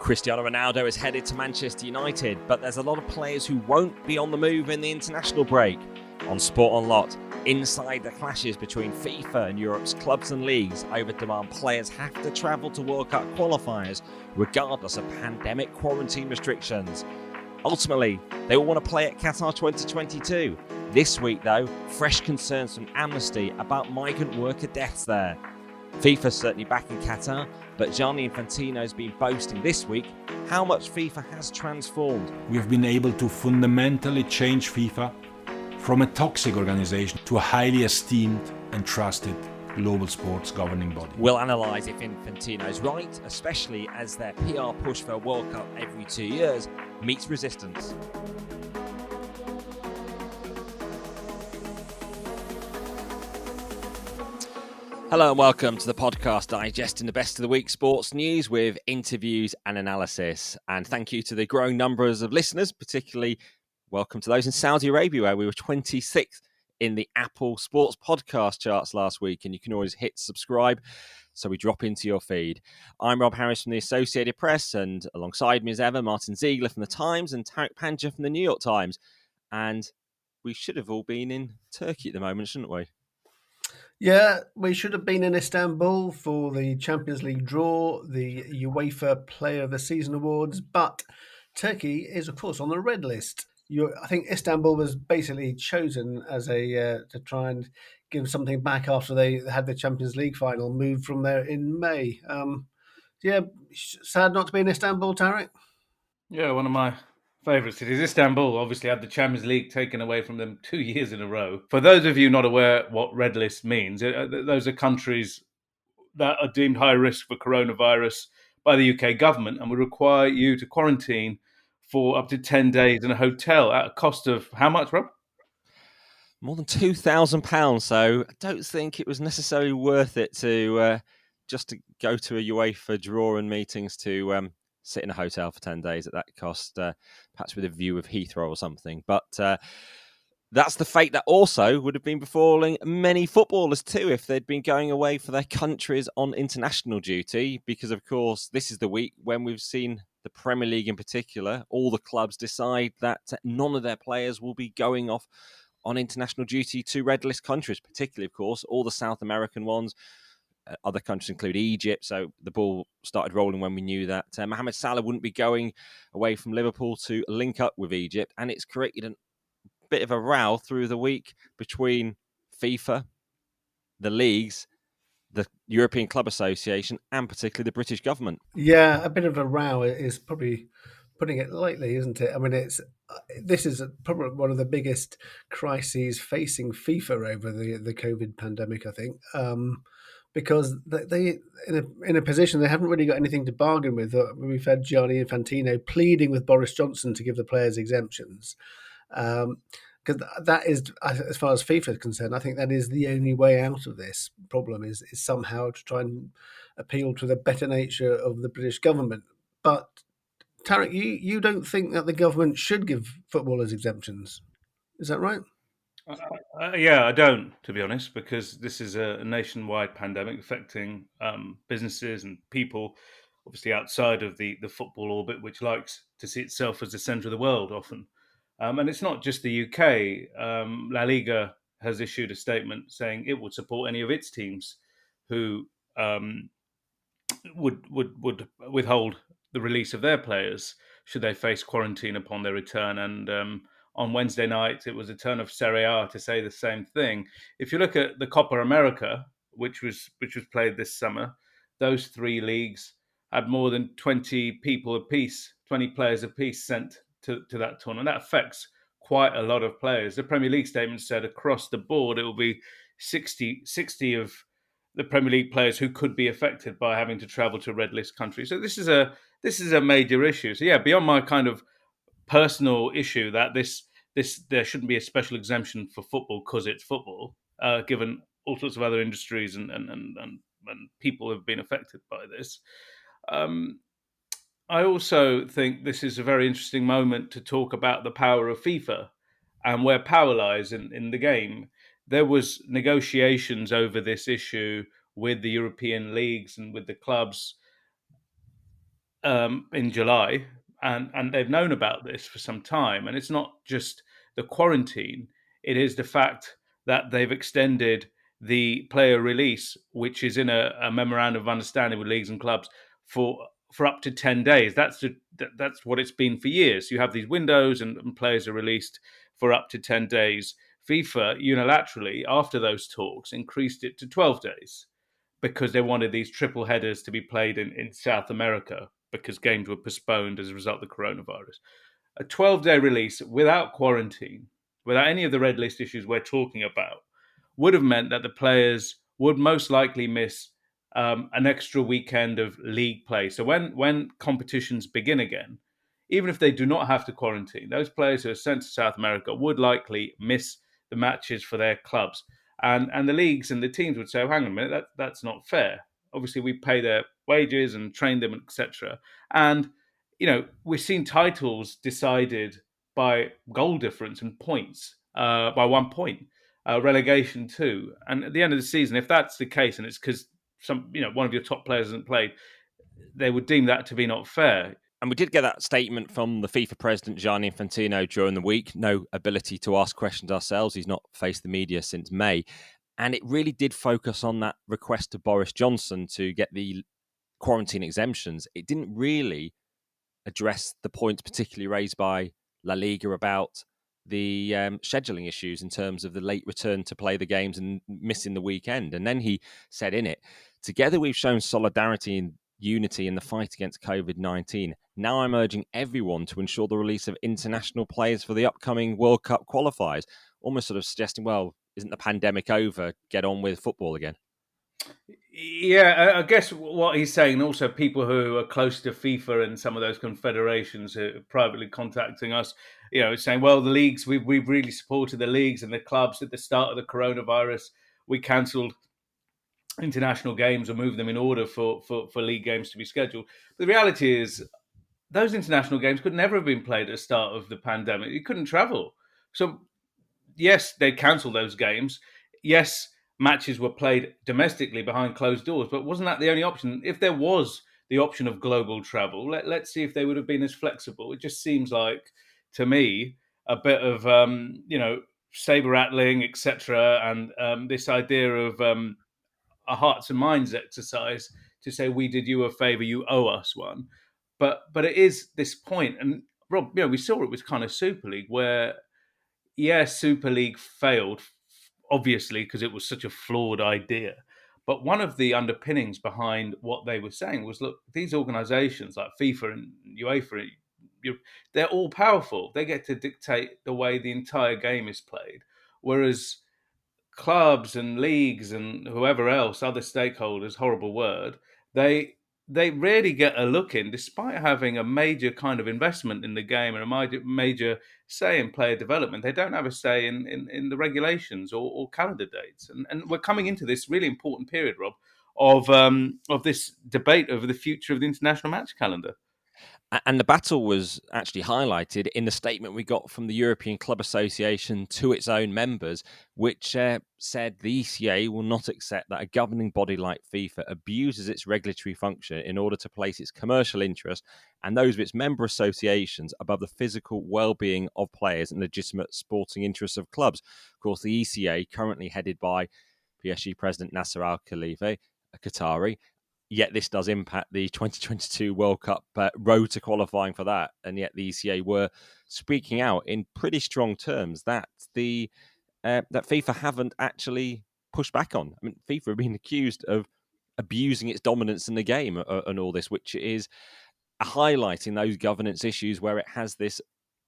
Cristiano Ronaldo is headed to Manchester United, but there's a lot of players who won't be on the move in the international break. On Sport on Lot, inside the clashes between FIFA and Europe's clubs and leagues over demand players have to travel to World Cup qualifiers regardless of pandemic quarantine restrictions. Ultimately, they all want to play at Qatar 2022. This week, though, fresh concerns from Amnesty about migrant worker deaths there. FIFA's certainly back in Qatar, but Gianni Infantino's been boasting this week how much FIFA has transformed. We have been able to fundamentally change FIFA from a toxic organization to a highly esteemed and trusted global sports governing body. We'll analyse if Infantino's right, especially as their PR push for a World Cup every 2 years meets resistance. Hello and welcome to the podcast digesting the best of the week sports news with interviews and analysis. And thank you to the growing numbers of listeners, particularly welcome to those in Saudi Arabia, where we were 26th in the Apple Sports Podcast charts last week. And you can always hit subscribe so we drop into your feed. I'm Rob Harris from the Associated Press, and alongside me as ever, Martyn Ziegler from the Times and Tariq Panja from the New York Times. And we should have all been in Turkey at the moment, shouldn't we? Yeah, we should have been in Istanbul for the Champions League draw, the UEFA Player of the Season awards, but Turkey is, of course, on the red list. I think Istanbul was basically chosen as to try and give something back after they had the Champions League final, moved from there in May. Sad not to be in Istanbul, Tariq? Yeah, one of my favourite cities. Istanbul obviously had the Champions League taken away from them 2 years in a row. For those of you not aware what red list means, those are countries that are deemed high risk for coronavirus by the UK government and would require you to quarantine for up to 10 days in a hotel at a cost of how much, Rob? More than £2,000. So I don't think it was necessarily worth it to just to go to a UEFA draw and meetings to sit in a hotel for 10 days at that cost, perhaps with a view of Heathrow or something. But that's the fate that also would have been befalling many footballers too if they'd been going away for their countries on international duty, because of course this is the week when we've seen the Premier League in particular, all the clubs decide that none of their players will be going off on international duty to red list countries, particularly of course all the South American ones. Other countries include Egypt, so the ball started rolling when we knew that Mohamed Salah wouldn't be going away from Liverpool to link up with Egypt, and it's created a bit of a row through the week between FIFA, the leagues, the European Club Association, and particularly the British government. Yeah, a bit of a row is probably putting it lightly, isn't it? I mean, this is probably one of the biggest crises facing FIFA over the COVID pandemic, I think. Because they in a position they haven't really got anything to bargain with. We've had Gianni Infantino pleading with Boris Johnson to give the players exemptions, because that is, as far as FIFA is concerned, I think that is the only way out of this problem is somehow to try and appeal to the better nature of the British government. But Tariq, you don't think that the government should give footballers exemptions, is that right? Yeah, I don't, to be honest, because this is a nationwide pandemic affecting businesses and people, obviously outside of the football orbit, which likes to see itself as the centre of the world often. And it's not just the UK. La Liga has issued a statement saying it would support any of its teams who would withhold the release of their players should they face quarantine upon their return. And on Wednesday night, it was a turn of Serie A to say the same thing. If you look at the Copa America, which was played this summer, those three leagues had more than 20 people apiece, 20 players apiece sent to that tournament. That affects quite a lot of players. The Premier League statement said across the board it will be 60 of the Premier League players who could be affected by having to travel to red list countries. So this is a major issue. So yeah, beyond my kind of personal issue that this there shouldn't be a special exemption for football because it's football, given all sorts of other industries and people have been affected by this. I also think this is a very interesting moment to talk about the power of FIFA and where power lies in the game. There was negotiations over this issue with the European leagues and with the clubs in July, and they've known about this for some time. And it's not just the quarantine; it is the fact that they've extended the player release, which is in a memorandum of understanding with leagues and clubs for up to 10 days. That's what it's been for years. You have these windows, and players are released for up to 10 days. FIFA unilaterally, after those talks, increased it to 12 days because they wanted these triple headers to be played in South America because games were postponed as a result of the coronavirus. A 12-day release without quarantine, without any of the red list issues we're talking about, would have meant that the players would most likely miss an extra weekend of league play. So when competitions begin again, even if they do not have to quarantine, those players who are sent to South America would likely miss the matches for their clubs. And the leagues and the teams would say, oh, hang on a minute, that's not fair. Obviously, we pay their wages and train them, etc. And, we've seen titles decided by goal difference and points, by 1 point, relegation too. And at the end of the season, if that's the case, and it's because one of your top players hasn't played, they would deem that to be not fair. And we did get that statement from the FIFA president, Gianni Infantino, during the week. No ability to ask questions ourselves. He's not faced the media since May. And it really did focus on that request to Boris Johnson to get the quarantine exemptions. It didn't really address the points particularly raised by La Liga about the scheduling issues in terms of the late return to play the games and missing the weekend. And then he said in it, together we've shown solidarity and unity in the fight against COVID-19. Now I'm urging everyone to ensure the release of international players for the upcoming World Cup qualifiers, almost sort of suggesting, well, isn't the pandemic over? Get on with football again. Yeah, I guess what he's saying, and also people who are close to FIFA and some of those confederations who are privately contacting us, saying, well, the leagues, we've really supported the leagues and the clubs at the start of the coronavirus. We cancelled international games or moved them in order for league games to be scheduled. But the reality is those international games could never have been played at the start of the pandemic. You couldn't travel. So, yes, they cancelled those games. Yes, matches were played domestically behind closed doors, but wasn't that the only option? If there was the option of global travel, let's see if they would have been as flexible. It just seems like, to me, a bit of, saber rattling, etc., and this idea of a hearts and minds exercise to say, we did you a favour, you owe us one. But it is this point, and Rob, we saw it with kind of Super League where, Super League failed, obviously, because it was such a flawed idea. But one of the underpinnings behind what they were saying was, look, these organisations like FIFA and UEFA, they're all powerful. They get to dictate the way the entire game is played. Whereas clubs and leagues and whoever else, other stakeholders, horrible word, they rarely get a look in, despite having a major kind of investment in the game and a major say in player development. They don't have a say in the regulations or calendar dates. And we're coming into this really important period, Rob, of this debate over the future of the international match calendar. And the battle was actually highlighted in the statement we got from the European Club Association to its own members, which said the ECA will not accept that a governing body like FIFA abuses its regulatory function in order to place its commercial interests and those of its member associations above the physical well-being of players and legitimate sporting interests of clubs. Of course, the ECA, currently headed by PSG President Nasser Al-Khelaifi, a Qatari, yet this does impact the 2022 World Cup road to qualifying for that. And yet the ECA were speaking out in pretty strong terms that that FIFA haven't actually pushed back on. I mean, FIFA have been accused of abusing its dominance in the game and all this, which is highlighting those governance issues where it has this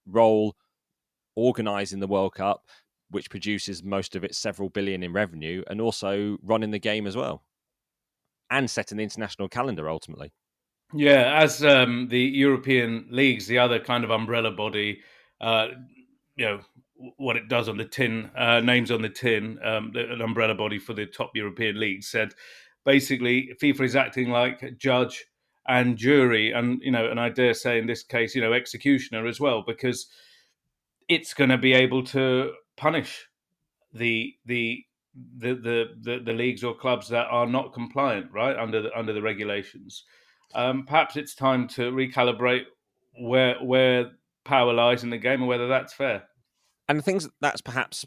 role organising the World Cup, which produces most of its several billion in revenue, and also running the game as well, and setting the international calendar ultimately. Yeah, as the European leagues, the other kind of umbrella body, what it does on the tin, names on the tin, an umbrella body for the top European leagues, said basically FIFA is acting like judge and jury, and and I dare say in this case, executioner as well, because it's going to be able to punish the leagues or clubs that are not compliant, right, under the regulations. Perhaps it's time to recalibrate where power lies in the game and whether that's fair. And the things that's perhaps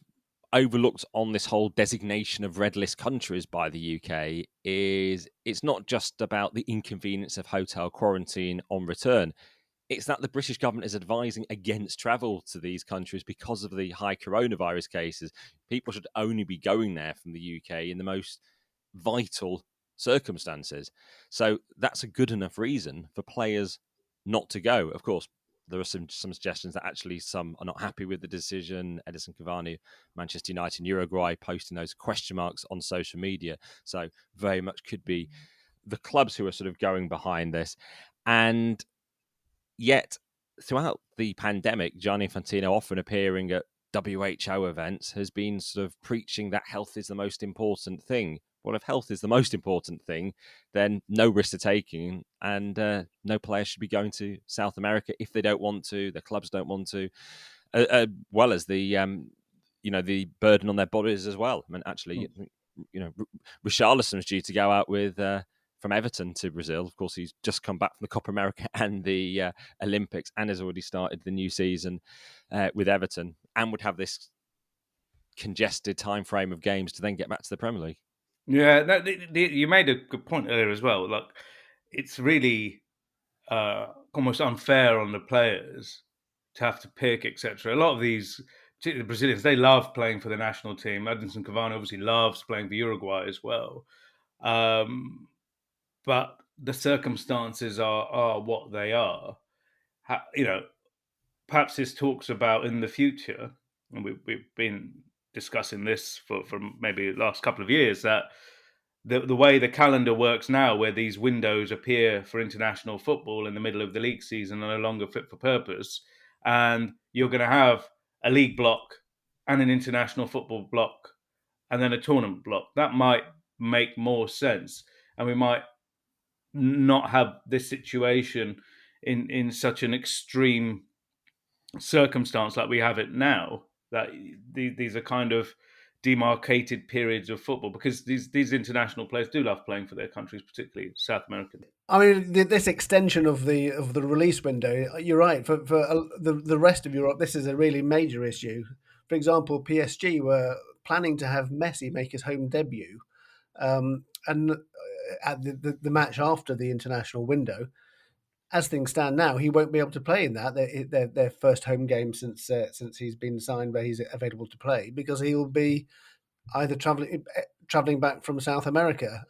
overlooked on this whole designation of red list countries by the UK is it's not just about the inconvenience of hotel quarantine on return. It's that the British government is advising against travel to these countries because of the high coronavirus cases. People should only be going there from the UK in the most vital circumstances. So that's a good enough reason for players not to go. Of course, there are some suggestions that actually some are not happy with the decision. Edison Cavani, Manchester United and Uruguay posting those question marks on social media. So very much could be the clubs who are sort of going behind this. And yet, throughout the pandemic, Gianni Infantino, often appearing at WHO events, has been sort of preaching that health is the most important thing. Well, if health is the most important thing, then no risks are taking, and no players should be going to South America if they don't want to. The clubs don't want to, well as the the burden on their bodies as well. I mean, actually, Richarlison's due to go out with from Everton to Brazil. Of course, he's just come back from the Copa America and the Olympics, and has already started the new season with Everton, and would have this congested time frame of games to then get back to the Premier League. Yeah, you made a good point earlier as well. Like, it's really almost unfair on the players to have to pick, etc. A lot of these, particularly the Brazilians, they love playing for the national team. Edinson Cavani obviously loves playing for Uruguay as well. But the circumstances are what they are. Perhaps this talks about in the future, and we've been discussing this for maybe the last couple of years, that the way the calendar works now, where these windows appear for international football in the middle of the league season, are no longer fit for purpose. And you're going to have a league block and an international football block and then a tournament block. That might make more sense. And we might not have this situation in such an extreme circumstance like we have it now, that these are kind of demarcated periods of football, because these international players do love playing for their countries, particularly South American. I mean, this extension of the release window, you're right. For the rest of Europe, this is a really major issue. For example, PSG were planning to have Messi make his home debut, and at the match after the international window. As things stand now, he won't be able to play in that their first home game since he's been signed, where he's available to play, because he'll be either traveling back from South America.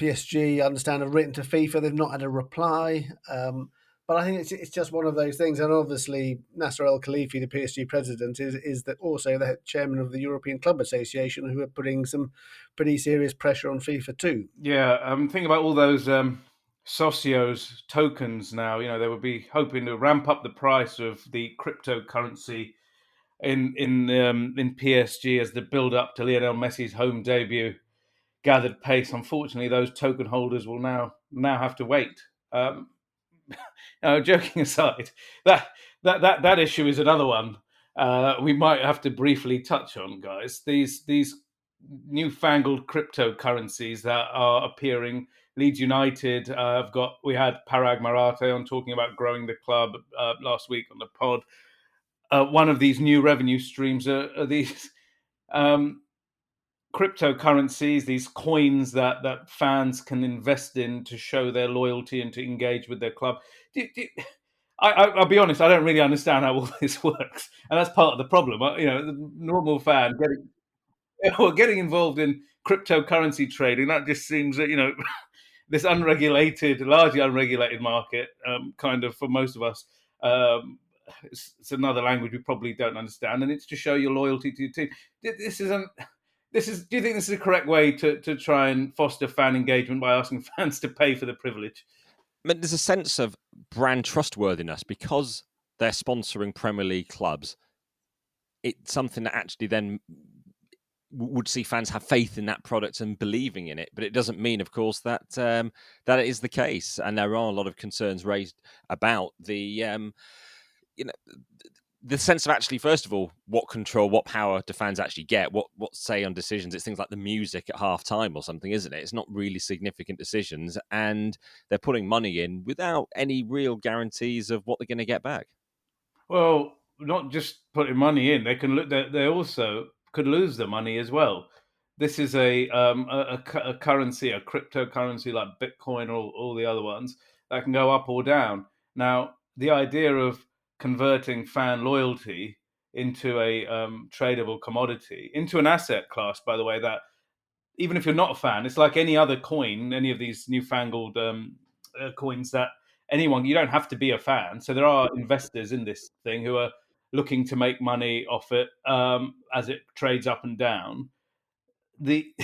PSG, I understand, have written to FIFA. They've not had a reply, but I think it's just one of those things. And obviously, Nasser El Khalifi, the PSG president, is also the chairman of the European Club Association, who are putting some pretty serious pressure on FIFA too. Yeah, I'm thinking about all those socios tokens now. They would be hoping to ramp up the price of the cryptocurrency in PSG as the build up to Lionel Messi's home debut gathered pace. Unfortunately, those token holders will now have to wait. Joking aside, that issue is another one we might have to briefly touch on, guys. These newfangled cryptocurrencies that are appearing. Leeds United we had Parag Marathe on talking about growing the club last week on the pod. One of these new revenue streams are these cryptocurrencies, these coins that fans can invest in to show their loyalty and to engage with their club. I'll be honest, I don't really understand how all this works, and that's part of the problem. The normal fan getting involved in cryptocurrency trading, that just seems that this largely unregulated market, kind of for most of us. It's another language we probably don't understand, and it's to show your loyalty to your team. Do you think this is the correct way to try and foster fan engagement by asking fans to pay for the privilege? I mean, there's a sense of brand trustworthiness because they're sponsoring Premier League clubs. It's something that actually then would see fans have faith in that product and believing in it. But it doesn't mean, of course, that that is the case. And there are a lot of concerns raised about the the sense of actually, first of all, what control, what power do fans actually get? What say on decisions? It's things like the music at half time or something, isn't it? It's not really significant decisions, and they're putting money in without any real guarantees of what they're going to get back. Well, not just putting money in; they also could lose the money as well. This is a currency, a cryptocurrency like Bitcoin or all the other ones that can go up or down. Now, the idea of converting fan loyalty into a tradable commodity, into an asset class, by the way, that even if you're not a fan, it's like any other coin, any of these newfangled coins that you don't have to be a fan. So there are investors in this thing who are looking to make money off it as it trades up and down. The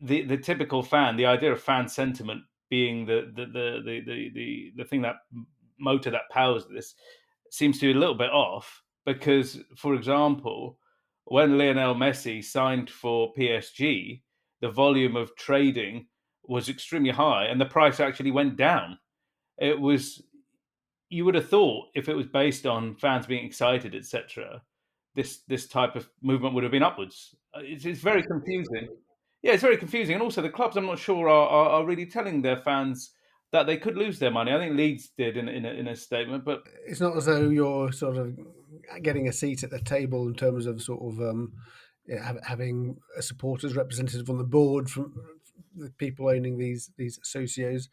the typical fan, the idea of fan sentiment being the thing that motor that powers this seems to be a little bit off because, for example, when Lionel Messi signed for PSG, the volume of trading was extremely high and the price actually went down. It was, you would have thought, if it was based on fans being excited, etc., this type of movement would have been upwards. It's very confusing. Yeah, it's very confusing, and also the clubs, I'm not sure, are really telling their fans that they could lose their money. I think Leeds did in a statement, but it's not as though you're sort of getting a seat at the table in terms of sort of having a supporters representative on the board from the people owning these associos.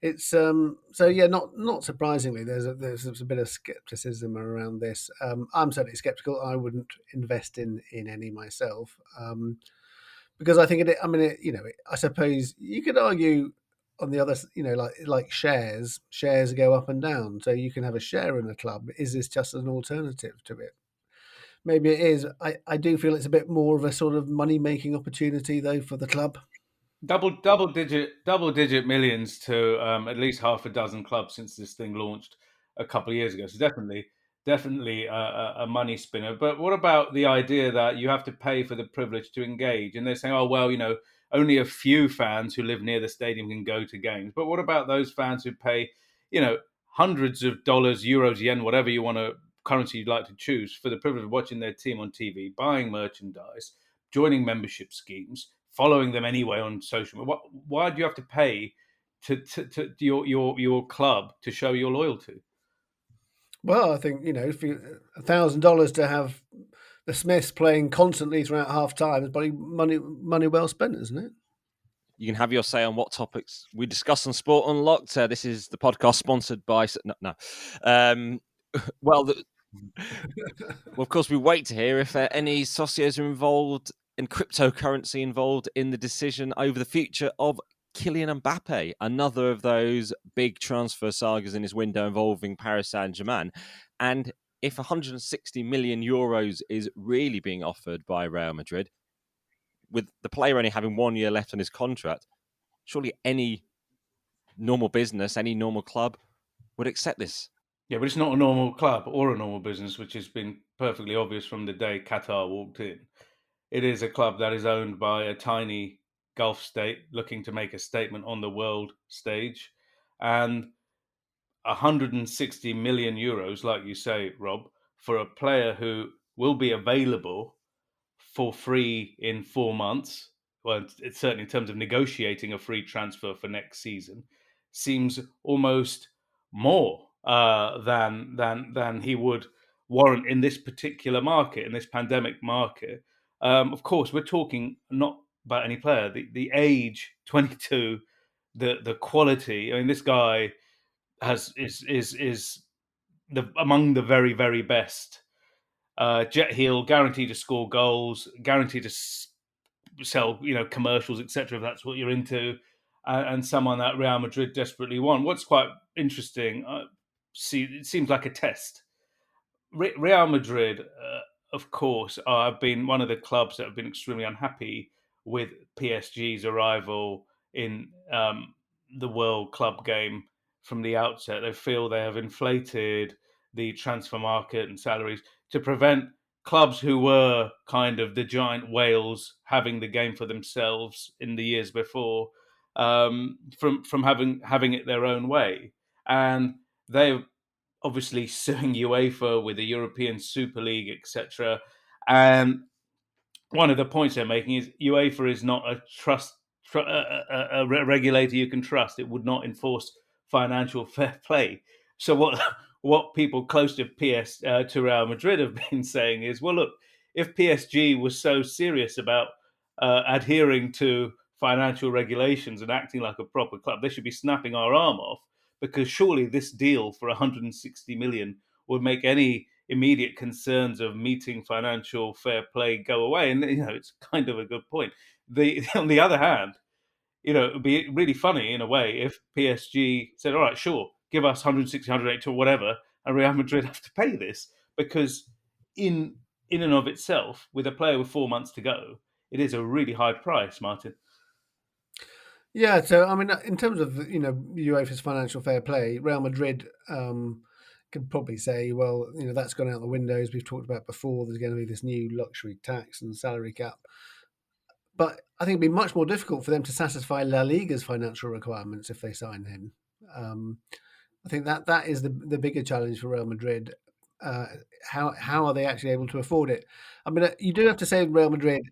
It's so yeah, not surprisingly, there's a bit of skepticism around this. I'm certainly skeptical. I wouldn't invest in any myself because I think I suppose you could argue on the other, like shares go up and down, so you can have a share in a club. Is this just an alternative to it? Maybe it is. I do feel it's a bit more of a sort of money making opportunity though for the club. double digit millions to at least half a dozen clubs since this thing launched a couple of years ago. So definitely a money spinner. But what about the idea that you have to pay for the privilege to engage? And they're saying, oh well, only a few fans who live near the stadium can go to games. But what about those fans who pay, hundreds of dollars, euros, yen, whatever you want to currency you'd like to choose for the privilege of watching their team on TV, buying merchandise, joining membership schemes, following them anyway on social media? Why do you have to pay to your club to show your loyalty? Well, I think if $1,000 to have the Smiths playing constantly throughout half time is probably money well spent, isn't it? You can have your say on what topics we discuss on Sport Unlocked. This is the podcast sponsored by no. Well, of course, we wait to hear if any socios are involved in cryptocurrency involved in the decision over the future of Kylian Mbappe, another of those big transfer sagas in his window involving Paris Saint-Germain. And if 160 million euros is really being offered by Real Madrid, with the player only having 1 year left on his contract, surely any normal business, any normal club would accept this. Yeah, but it's not a normal club or a normal business, which has been perfectly obvious from the day Qatar walked in. It is a club that is owned by a tiny Gulf state looking to make a statement on the world stage. And 160 million euros, like you say, Rob, for a player who will be available for free in 4 months. Well, it's certainly in terms of negotiating a free transfer for next season, seems almost more than he would warrant in this particular market, in this pandemic market. Of course, we're talking not about any player. The age, 22, the quality. I mean, this guy is among the very, very best. Jet heel, guaranteed to score goals, guaranteed to sell, commercials, etc. If that's what you're into, and someone that Real Madrid desperately want. What's quite interesting, it seems like a test. Real Madrid, of course, have been one of the clubs that have been extremely unhappy with PSG's arrival in the World Club game from the outset. They feel they have inflated the transfer market and salaries to prevent clubs who were kind of the giant whales having the game for themselves in the years before from having it their own way. And they've obviously suing UEFA with the European Super League, etc. And one of the points they're making is UEFA is not a regulator you can trust. It would not enforce financial fair play. So what people close to to Real Madrid have been saying is, well, look, if PSG was so serious about adhering to financial regulations and acting like a proper club, they should be snapping our arm off, because surely this deal for 160 million would make any immediate concerns of meeting financial fair play go away. And it's kind of a good point. On the other hand, it would be really funny in a way if PSG said, all right, sure, give us 160, 180 or whatever, and Real Madrid have to pay this, because in and of itself, with a player with 4 months to go, it is a really high price, Martyn. Yeah, so I mean, in terms of UEFA's financial fair play, Real Madrid could probably say, well, that's gone out the window, as we've talked about before. There's going to be this new luxury tax and salary cap, but I think it'd be much more difficult for them to satisfy La Liga's financial requirements if they sign him. I think that is the bigger challenge for Real Madrid. How are they actually able to afford it? I mean, you do have to say Real Madrid,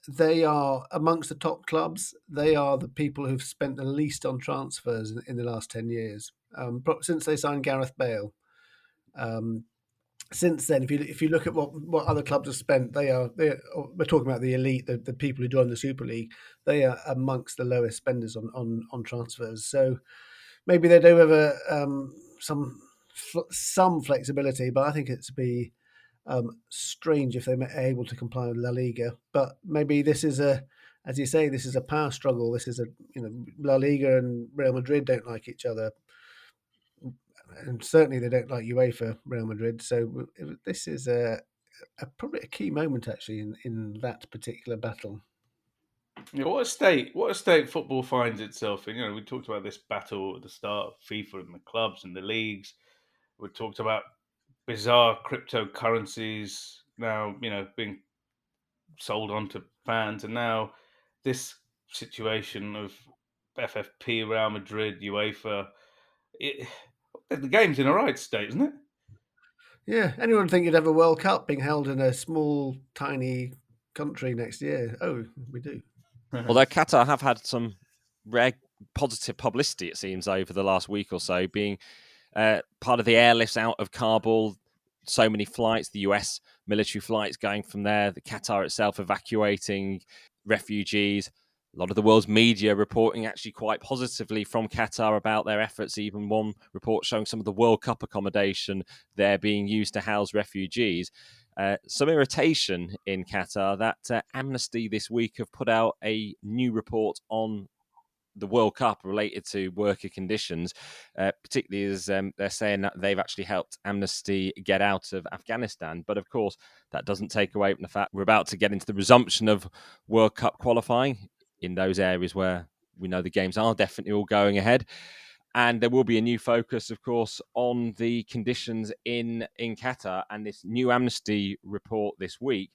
they are amongst the top clubs. They are the people who've spent the least on transfers in the last 10 years, since they signed Gareth Bale. Since then, if you look at what other clubs have spent, we're talking about the elite, the people who join the Super League. They are amongst the lowest spenders on transfers. So maybe they do have some flexibility, but I think it'd be strange if they're able to comply with La Liga. But maybe this is as you say, this is a power struggle. This is La Liga and Real Madrid don't like each other, and certainly they don't like UEFA, Real Madrid. So this is probably a key moment actually in that particular battle. Yeah, what a state football finds itself in. We talked about this battle at the start of FIFA and the clubs and the leagues. We talked about bizarre cryptocurrencies now, being sold on to fans, and now this situation of FFP, Real Madrid, UEFA. The game's in a right state, isn't it? Yeah, anyone think you'd have a World Cup being held in a small, tiny country next year? Oh, we do. Although Qatar have had some rare positive publicity, it seems, over the last week or so, being part of the airlifts out of Kabul. So many flights, the US military flights going from there, the Qatar itself evacuating refugees. A lot of the world's media reporting actually quite positively from Qatar about their efforts. Even one report showing some of the World Cup accommodation there being used to house refugees. Some irritation in Qatar that Amnesty this week have put out a new report on the World Cup related to worker conditions, particularly as they're saying that they've actually helped Amnesty get out of Afghanistan. But of course, that doesn't take away from the fact we're about to get into the resumption of World Cup qualifying in those areas where we know the games are definitely all going ahead. And there will be a new focus, of course, on the conditions in Qatar. And this new Amnesty report this week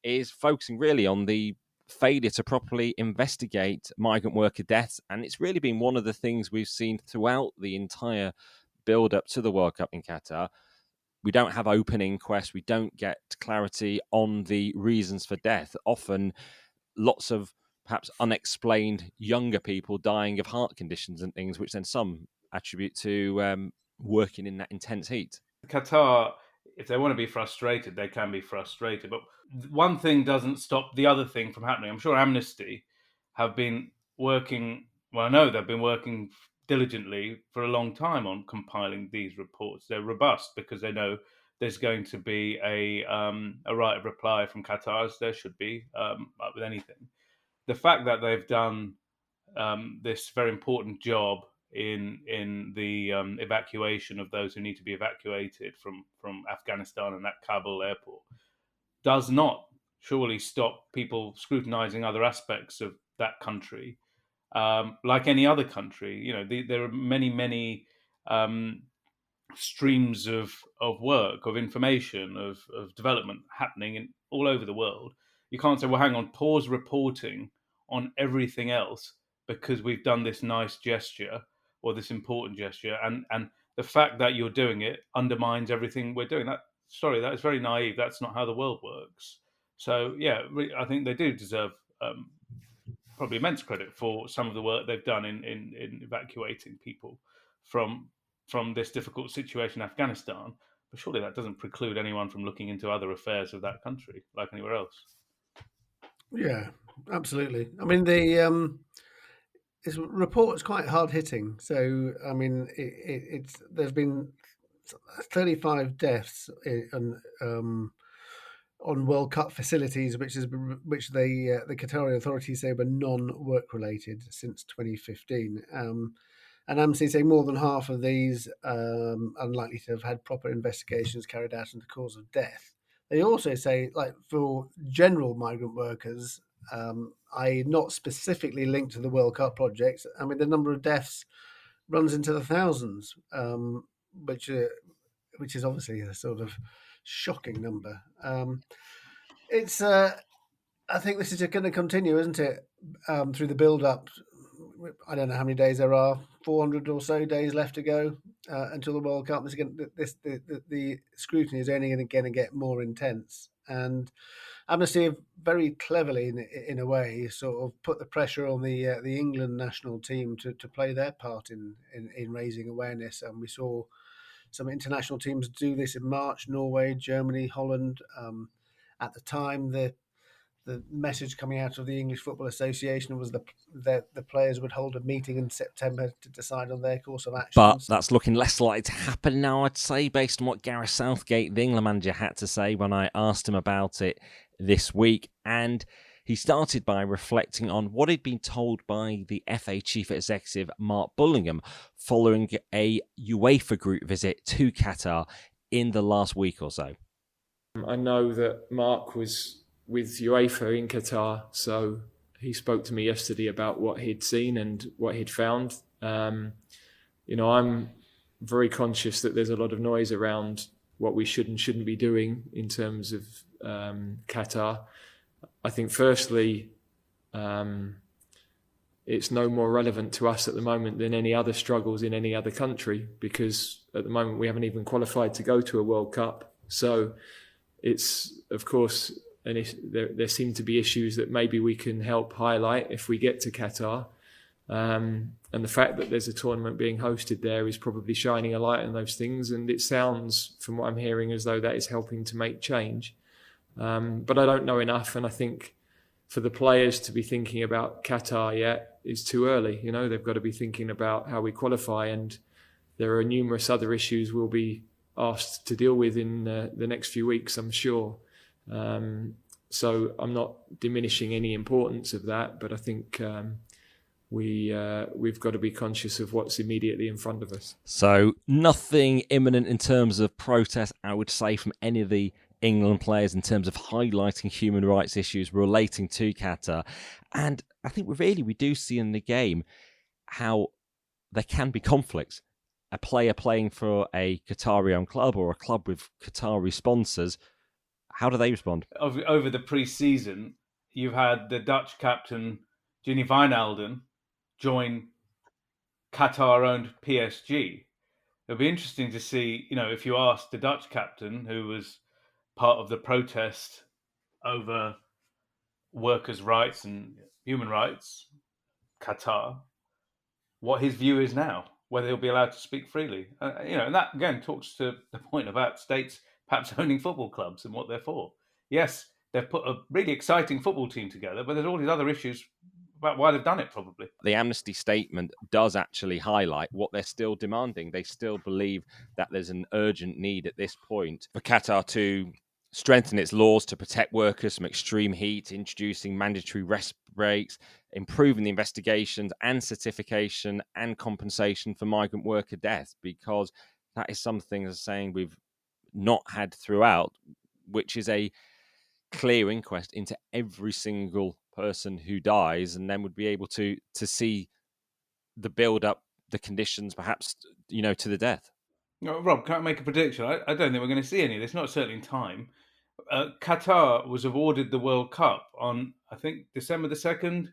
is focusing really on the failure to properly investigate migrant worker deaths. And it's really been one of the things we've seen throughout the entire build-up to the World Cup in Qatar. We don't have open inquests. We don't get clarity on the reasons for death. Often lots of perhaps unexplained younger people dying of heart conditions and things, which then some attribute to working in that intense heat. Qatar, if they want to be frustrated, they can be frustrated. But one thing doesn't stop the other thing from happening. I'm sure Amnesty have been working, well, I know they've been working diligently for a long time on compiling these reports. They're robust because they know there's going to be a right of reply from Qatar, as there should be with anything. The fact that they've done this very important job in the evacuation of those who need to be evacuated from Afghanistan and that Kabul airport does not surely stop people scrutinizing other aspects of that country, like any other country. There are many streams of work, of information, of development happening all over the world. You can't say, well, hang on, pause reporting on everything else because we've done this nice gesture or this important gesture, and the fact that you're doing it undermines everything we're doing. That is very naive. That's not how the world works. So yeah, I think they do deserve probably immense credit for some of the work they've done in evacuating people from this difficult situation in Afghanistan. But surely that doesn't preclude anyone from looking into other affairs of that country, like anywhere else. Yeah, absolutely. I mean, the his report is quite hard hitting. So, I mean, it's there's been 35 deaths on World Cup facilities, which the Qatari authorities say were non-work related since 2015. And AMSI say more than half of these unlikely to have had proper investigations carried out into the cause of death. They also say, like for general migrant workers, i.e. not specifically linked to the World Cup projects, I mean, the number of deaths runs into the thousands, which is obviously a sort of shocking number. It's I think this is going to continue, isn't it? Through the build-up, I don't know how many days there are, 400 or so days left to go until the World Cup. The scrutiny is only going to get more intense, and Amnesty have very cleverly, in a way, sort of put the pressure on the England national team to play their part in raising awareness. And we saw some international teams do this in March: Norway, Germany, Holland. At the time, the message coming out of the English Football Association was that the players would hold a meeting in September to decide on their course of action. But that's looking less likely to happen now, I'd say, based on what Gareth Southgate, the England manager, had to say when I asked him about it this week. And he started by reflecting on what he'd been told by the FA Chief Executive, Mark Bullingham, following a UEFA group visit to Qatar in the last week or so. I know that Mark was with UEFA in Qatar, so he spoke to me yesterday about what he'd seen and what he'd found. I'm very conscious that there's a lot of noise around what we should and shouldn't be doing in terms of Qatar. I think firstly, it's no more relevant to us at the moment than any other struggles in any other country, because at the moment we haven't even qualified to go to a World Cup. So it's, of course, and there seem to be issues that maybe we can help highlight if we get to Qatar. And the fact that there's a tournament being hosted there is probably shining a light on those things. And it sounds, from what I'm hearing, as though that is helping to make change. But I don't know enough. And I think for the players to be thinking about Qatar yet is too early. They've got to be thinking about how we qualify. And there are numerous other issues we'll be asked to deal with in the next few weeks, I'm sure. So I'm not diminishing any importance of that, but I think we've got to be conscious of what's immediately in front of us. So nothing imminent in terms of protest, I would say, from any of the England players in terms of highlighting human rights issues relating to Qatar. And I think we do see in the game how there can be conflicts. A player playing for a Qatari-owned club or a club with Qatari sponsors, how do they respond? Over the pre-season, you've had the Dutch captain, Gianni Infanatino, join Qatar-owned PSG. It'll be interesting to see, if you ask the Dutch captain, who was part of the protest over workers' rights and human rights, Qatar, what his view is now, whether he'll be allowed to speak freely. And that, again, talks to the point about states perhaps owning football clubs and what they're for. Yes, they've put a really exciting football team together, but there's all these other issues about why they've done it, probably. The Amnesty statement does actually highlight what they're still demanding. They still believe that there's an urgent need at this point for Qatar to strengthen its laws to protect workers from extreme heat, introducing mandatory rest breaks, improving the investigations and certification and compensation for migrant worker deaths, because that is something, as I'm saying, we've not had throughout, which is a clear inquest into every single person who dies, and then would be able to see the build up, the conditions, perhaps, to the death. Rob, can I make a prediction? I don't think we're going to see any of this, not certainly in time. Qatar was awarded the World Cup on, I think, December the 2nd,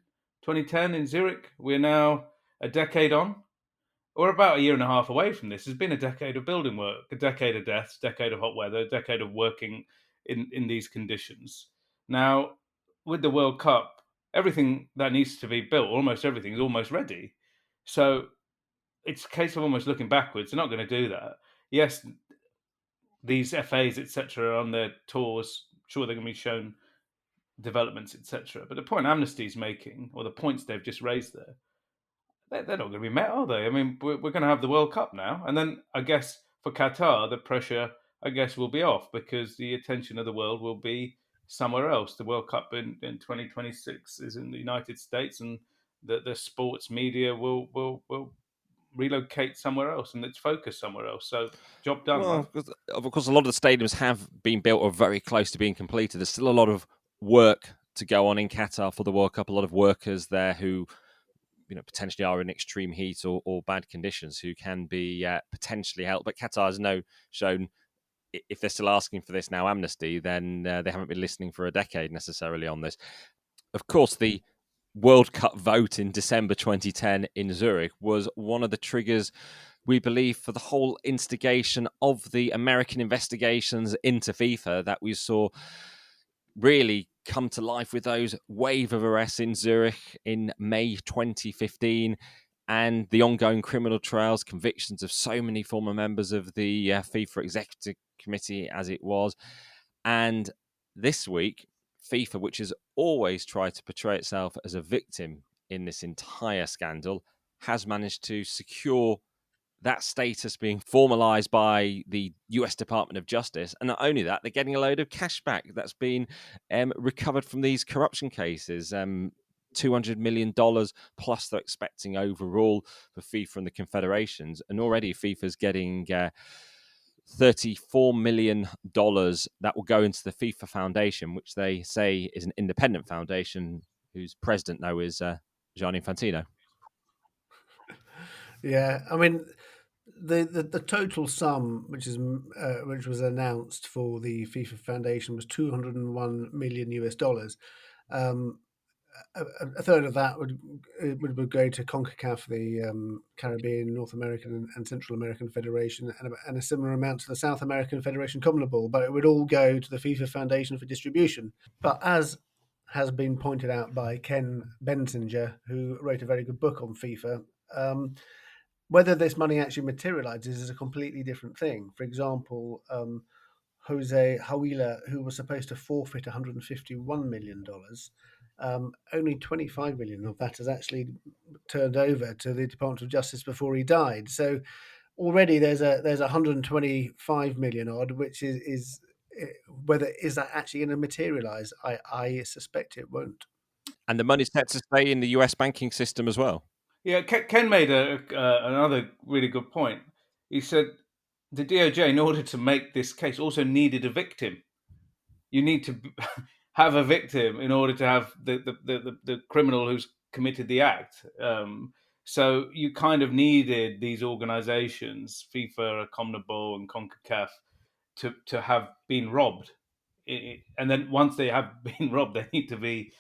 2010 in Zurich. We're now a decade on. we're about a year and a half away from this. There's been a decade of building work, a decade of deaths, a decade of hot weather, a decade of working in these conditions. Now, with the World Cup, everything that needs to be built, almost everything, is almost ready. So it's a case of almost looking backwards. They're not going to do that. Yes, these FAs, etc., are on their tours. Sure, they're going to be shown developments, etc. But the point Amnesty's making, or the points they've just raised there, they're not going to be met, are they? I mean, we're going to have the World Cup now, and then I guess for Qatar, the pressure, I guess, will be off because the attention of the world will be somewhere else. The World Cup in 2026 is in the United States, and the sports media will relocate somewhere else and it's focused somewhere else. So job done. Well, Right? of course, a lot of the stadiums have been built or very close to being completed. There's still a lot of work to go on in Qatar for the World Cup. A lot of workers there who, potentially are in extreme heat or bad conditions who can be potentially helped. But Qatar has shown if they're still asking for this now amnesty, then they haven't been listening for a decade necessarily on this. Of course, the World Cup vote in December 2010 in Zurich was one of the triggers, we believe, for the whole instigation of the American investigations into FIFA that we saw really come to life with those wave of arrests in Zurich in May 2015 and the ongoing criminal trials, convictions of so many former members of the FIFA Executive Committee as it was. And this week, FIFA, which has always tried to portray itself as a victim in this entire scandal, has managed to secure that status being formalized by the US Department of Justice. And not only that, they're getting a load of cash back that's been recovered from these corruption cases. $200 million plus they're expecting overall for FIFA and the confederations. And already FIFA's getting $34 million that will go into the FIFA Foundation, which they say is an independent foundation whose president now is Gianni Infantino. Yeah, I mean, the total sum which was announced for the FIFA Foundation was $201 million US. A third of that would go to CONCACAF, the Caribbean, North American, and Central American Federation, and a similar amount to the South American Federation CONMEBOL. But it would all go to the FIFA Foundation for distribution. But as has been pointed out by Ken Bensinger, who wrote a very good book on FIFA, whether this money actually materializes is a completely different thing. For example, Jose Hawila, who was supposed to forfeit $151 million, only 25 million of that has actually turned over to the Department of Justice before he died. So already there's 125 million odd, which is whether is that actually going to materialize? I suspect it won't. And the money's set to stay in the US banking system as well. Yeah, Ken made another really good point. He said the DOJ, in order to make this case, also needed a victim. You need to have a victim in order to have the criminal who's committed the act. So you kind of needed these organizations, FIFA, CONMEBOL, and CONCACAF, to have been robbed. And then once they have been robbed, they need to be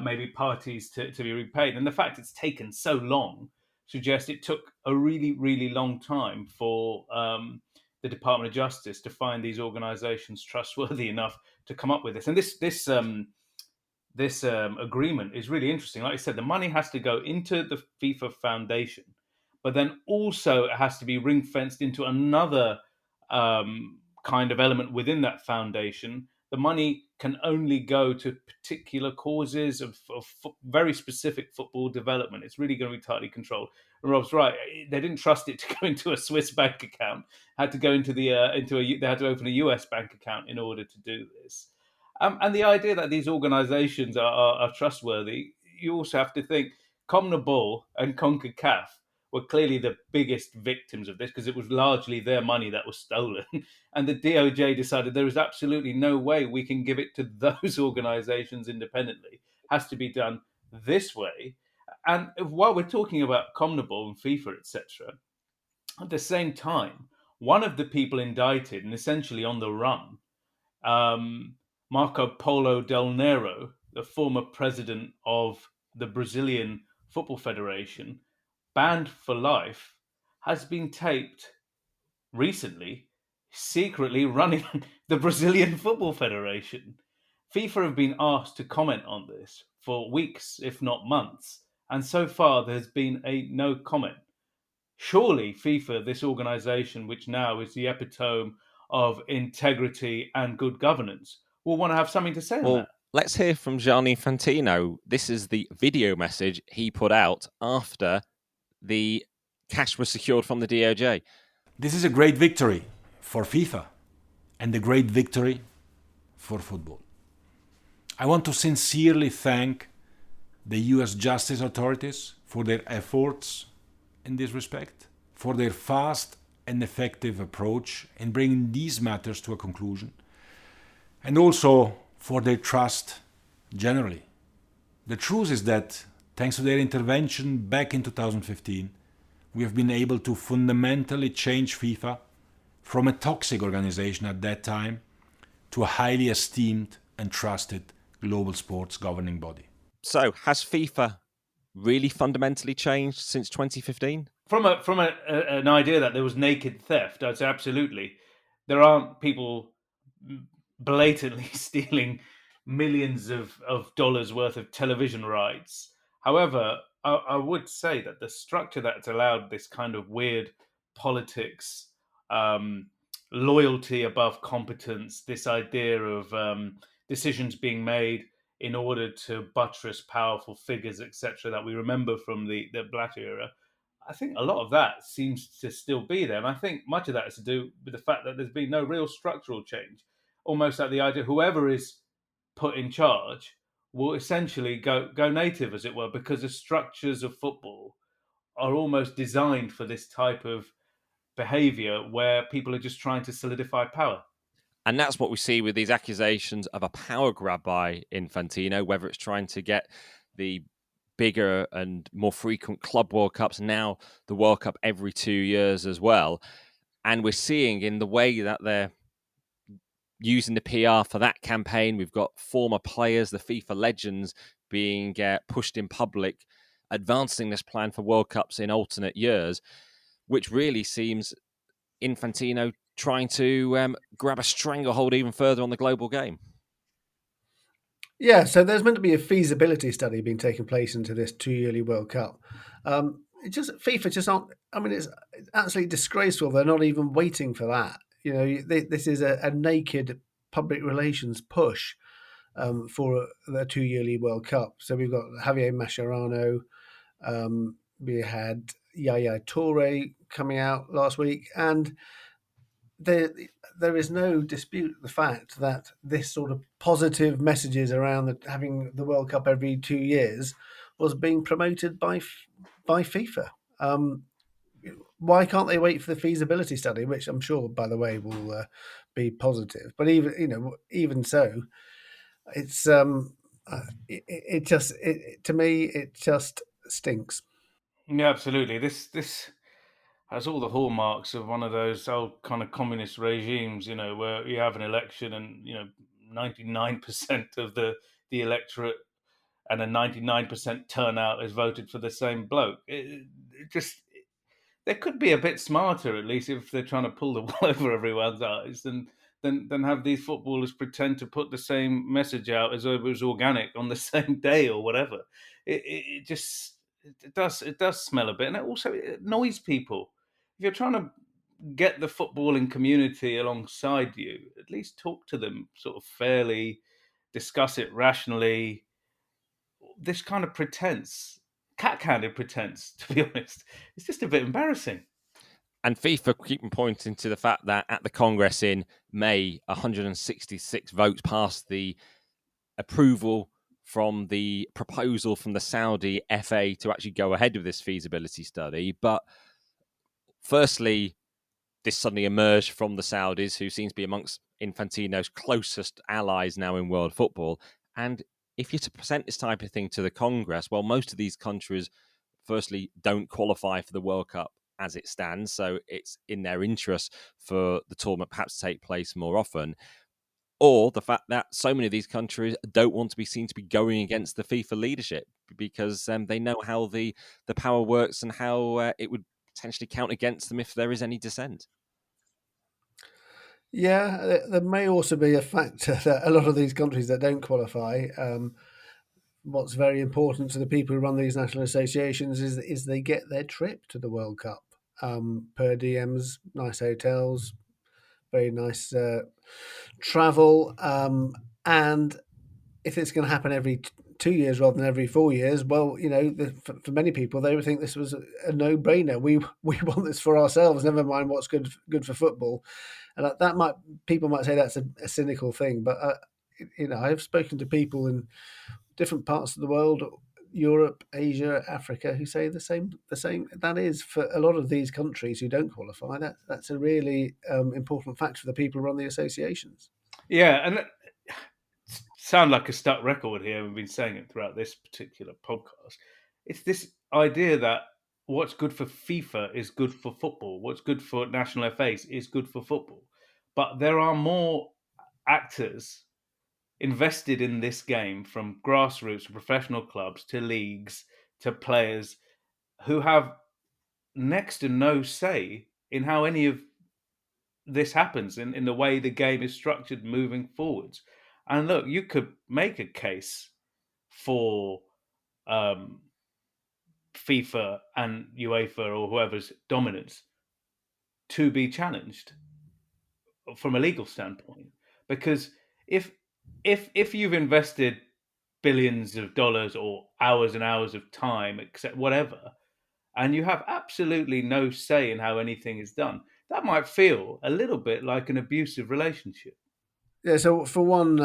maybe parties to be repaid. And the fact it's taken so long suggests it took a really, really long time for the Department of Justice to find these organizations trustworthy enough to come up with this. And this agreement is really interesting. Like I said, the money has to go into the FIFA Foundation, but then also it has to be ring fenced into another kind of element within that foundation. The money can only go to particular causes of very specific football development. It's really going to be tightly controlled. And Rob's right; they didn't trust it to go into a Swiss bank account. Had to go into they had to open a US bank account in order to do this. And the idea that these organisations are trustworthy, you also have to think CONMEBOL and CONCACAF were clearly the biggest victims of this because it was largely their money that was stolen. And the DOJ decided there is absolutely no way we can give it to those organizations independently. It has to be done this way. And while we're talking about CONMEBOL and FIFA, etc., at the same time, one of the people indicted and essentially on the run, Marco Polo Del Nero, the former president of the Brazilian Football Federation, banned for life, has been taped recently, secretly running the Brazilian Football Federation. FIFA have been asked to comment on this for weeks, if not months, and so far there's been no comment. Surely FIFA, this organization, which now is the epitome of integrity and good governance, will want to have something to say on that. Let's hear from Gianni Infantino. This is the video message he put out after the cash was secured from the DOJ. This is a great victory for FIFA and a great victory for football. I want to sincerely thank the US justice authorities for their efforts in this respect, for their fast and effective approach in bringing these matters to a conclusion, and also for their trust generally. The truth is that, thanks to their intervention back in 2015, we have been able to fundamentally change FIFA from a toxic organization at that time to a highly esteemed and trusted global sports governing body. So, has FIFA really fundamentally changed since 2015? From an idea that there was naked theft, I'd say absolutely. There aren't people blatantly stealing millions of dollars worth of television rights. However, I would say that the structure that's allowed this kind of weird politics, loyalty above competence, this idea of decisions being made in order to buttress powerful figures, etc., that we remember from the Blatter era, I think a lot of that seems to still be there. And I think much of that has to do with the fact that there's been no real structural change. Almost like the idea whoever is put in charge will essentially go native, as it were, because the structures of football are almost designed for this type of behavior where people are just trying to solidify power. And that's what we see with these accusations of a power grab by Infantino, whether it's trying to get the bigger and more frequent club World Cups, now the World Cup every 2 years as well. And we're seeing in the way that they're using the PR for that campaign, we've got former players, the FIFA legends, being pushed in public, advancing this plan for World Cups in alternate years, which really seems Infantino trying to grab a stranglehold even further on the global game. Yeah, so there's meant to be a feasibility study being taken place into this 2-yearly World Cup. FIFA just aren't. I mean, it's absolutely disgraceful. They're not even waiting for that. You know, this is a naked public relations push for the 2-yearly World Cup. So we've got Javier Mascherano, we had Yaya Toure coming out last week, and there is no dispute the fact that this sort of positive messages around having the World Cup every 2 years was being promoted by FIFA. Why can't they wait for the feasibility study, which I'm sure, by the way, will be positive? But even so, it's to me it just stinks. Yeah, absolutely. This has all the hallmarks of one of those old kind of communist regimes, where you have an election and 99% of the electorate and a 99% turnout is voted for the same bloke. They could be a bit smarter, at least, if they're trying to pull the wool over everyone's eyes, than have these footballers pretend to put the same message out as though it was organic on the same day or whatever. It does smell a bit, and it annoys people. If you're trying to get the footballing community alongside you, at least talk to them sort of fairly, discuss it rationally. This kind of pretense, cat-handed pretense, to be honest, it's just a bit embarrassing. And FIFA keep pointing to the fact that at the Congress in May, 166 votes passed the approval from the proposal from the Saudi FA to actually go ahead with this feasibility study. But firstly, this suddenly emerged from the Saudis, who seems to be amongst Infantino's closest allies now in world football. And if you're to present this type of thing to the Congress, well, most of these countries, firstly, don't qualify for the World Cup as it stands. So it's in their interest for the tournament perhaps to take place more often. Or the fact that so many of these countries don't want to be seen to be going against the FIFA leadership because they know how the power works and how it would potentially count against them if there is any dissent. Yeah, there may also be a factor that a lot of these countries that don't qualify, what's very important to the people who run these national associations is they get their trip to the World Cup. Per diems, nice hotels, very nice travel, and if it's going to happen every 2 years rather than every 4 years, well, for many people, they would think this was a no-brainer. We want this for ourselves. Never mind what's good for football, and people might say that's a cynical thing, but I've spoken to people in different parts of the world, Europe, Asia, Africa, who say the same. That is, for a lot of these countries who don't qualify, that's a really important factor for the people who run the associations. Yeah, and sound like a stuck record here. We've been saying it throughout this particular podcast. It's this idea that what's good for FIFA is good for football. What's good for national FAs is good for football. But there are more actors invested in this game, from grassroots to professional clubs to leagues to players, who have next to no say in how any of this happens, in the way the game is structured moving forwards. And look, you could make a case for FIFA and UEFA or whoever's dominance to be challenged from a legal standpoint, because if you've invested billions of dollars or hours and hours of time, except whatever, and you have absolutely no say in how anything is done, that might feel a little bit like an abusive relationship. Yeah, so for one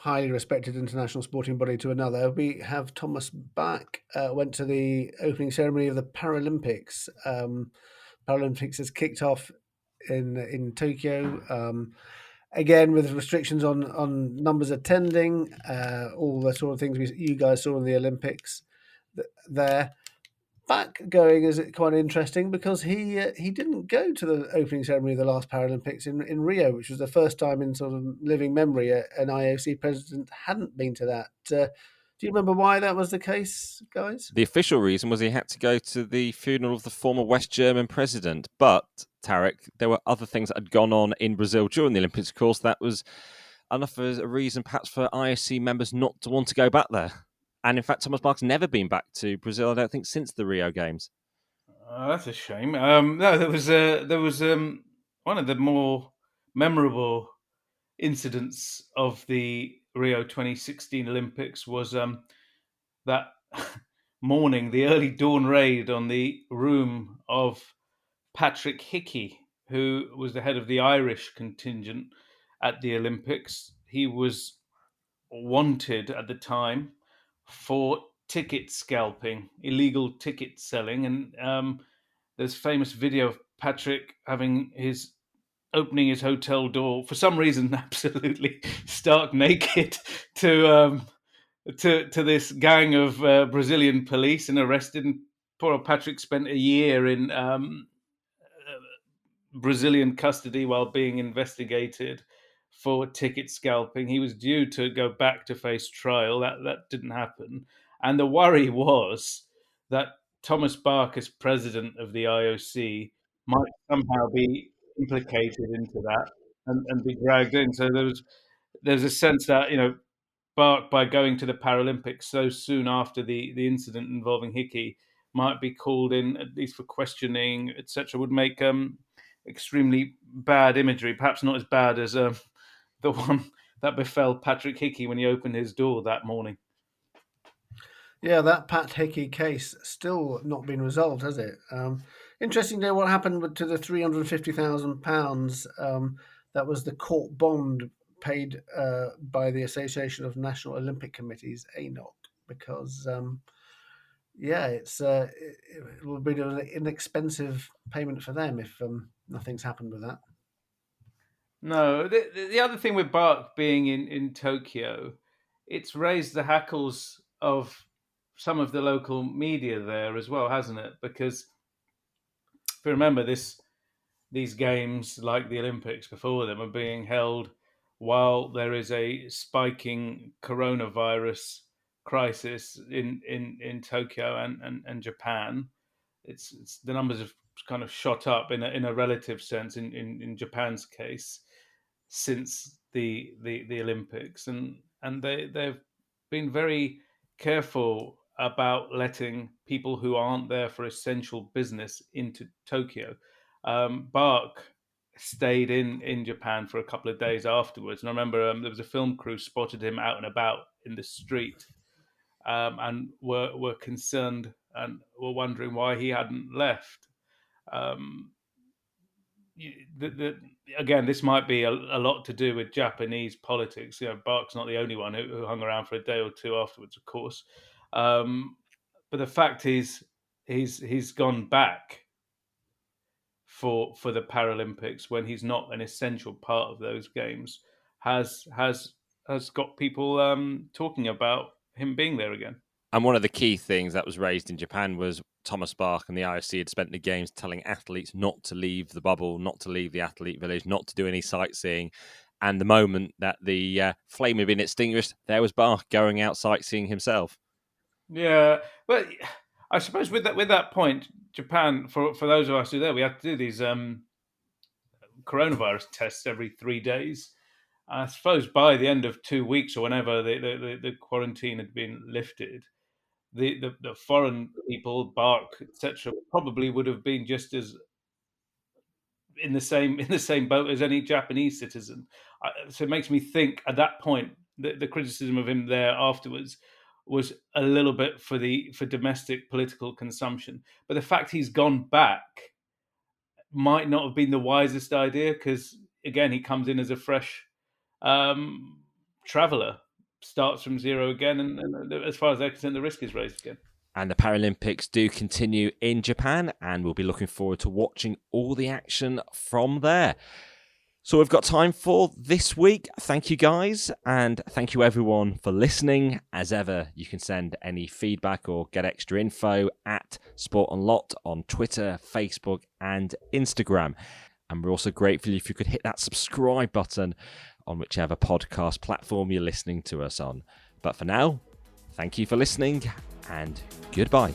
highly respected international sporting body to another, we have Thomas Bach went to the opening ceremony of the Paralympics. Paralympics has kicked off in Tokyo, again with restrictions on numbers attending, all the sort of things you guys saw in the Olympics there. Back going is quite interesting because he didn't go to the opening ceremony of the last Paralympics in Rio, which was the first time in sort of living memory an IOC president hadn't been to that. Do you remember why that was the case, guys? The official reason was he had to go to the funeral of the former West German president. But, Tariq, there were other things that had gone on in Brazil during the Olympics. Of course, that was enough of a reason perhaps for IOC members not to want to go back there. And in fact, Thomas Bach's never been back to Brazil, I don't think, since the Rio Games. That's a shame. No, there was one of the more memorable incidents of the Rio 2016 Olympics was that morning, the early dawn raid on the room of Patrick Hickey, who was the head of the Irish contingent at the Olympics. He was wanted at the time for ticket scalping, illegal ticket selling, and there's famous video of Patrick opening his hotel door for some reason, absolutely stark naked, to this gang of Brazilian police, and arrested. And poor Patrick spent a year in Brazilian custody while being investigated for ticket scalping. He was due to go back to face trial. That didn't happen. And the worry was that Thomas Bach, as president of the IOC, might somehow be implicated into that and be dragged in. So there's a sense that, Bach, by going to the Paralympics so soon after the incident involving Hickey, might be called in, at least for questioning, etc., would make extremely bad imagery, perhaps not as bad as the one that befell Patrick Hickey when he opened his door that morning. Yeah, that Pat Hickey case still not been resolved, has it? Interesting to know what happened to the £350,000. That was the court bond paid by the Association of National Olympic Committees, ANOC, because it will be an inexpensive payment for them if nothing's happened with that. No, the other thing with Bach being in Tokyo, it's raised the hackles of some of the local media there as well, hasn't it? Because if you remember, these games, like the Olympics before them, are being held while there is a spiking coronavirus crisis in Tokyo and Japan. It's the numbers of kind of shot up in a relative sense in Japan's case since the Olympics, and they've been very careful about letting people who aren't there for essential business into Tokyo. Bach stayed in Japan for a couple of days afterwards, and I remember there was a film crew spotted him out and about in the street, and were concerned and were wondering why he hadn't left. Again, this might be a lot to do with Japanese politics. Bach's not the only one who hung around for a day or two afterwards, of course. But the fact is, he's gone back for the Paralympics when he's not an essential part of those games has got people talking about him being there again. And one of the key things that was raised in Japan was Thomas Bach and the IOC had spent the games telling athletes not to leave the bubble, not to leave the athlete village, not to do any sightseeing. And the moment that the flame had been extinguished, there was Bach going out sightseeing himself. Yeah, but I suppose with that point, Japan, for those of us who are there, we had to do these coronavirus tests every 3 days. I suppose by the end of 2 weeks or whenever the quarantine had been lifted, the foreign people, Bach, etc., probably would have been just as in the same boat as any Japanese citizen. So it makes me think at that point the criticism of him there afterwards was a little bit for domestic political consumption. But the fact he's gone back might not have been the wisest idea, because again, he comes in as a fresh traveller, starts from zero again, and as far as they're concerned, the risk is raised again. And the Paralympics do continue in Japan, and we'll be looking forward to watching all the action from there. So we've got time for this week. Thank you, guys, and thank you, everyone, for listening. As ever, you can send any feedback or get extra info at Sport Unlocked on Twitter, Facebook, and Instagram. And we're also grateful if you could hit that subscribe button on whichever podcast platform you're listening to us on. But for now, thank you for listening, and goodbye.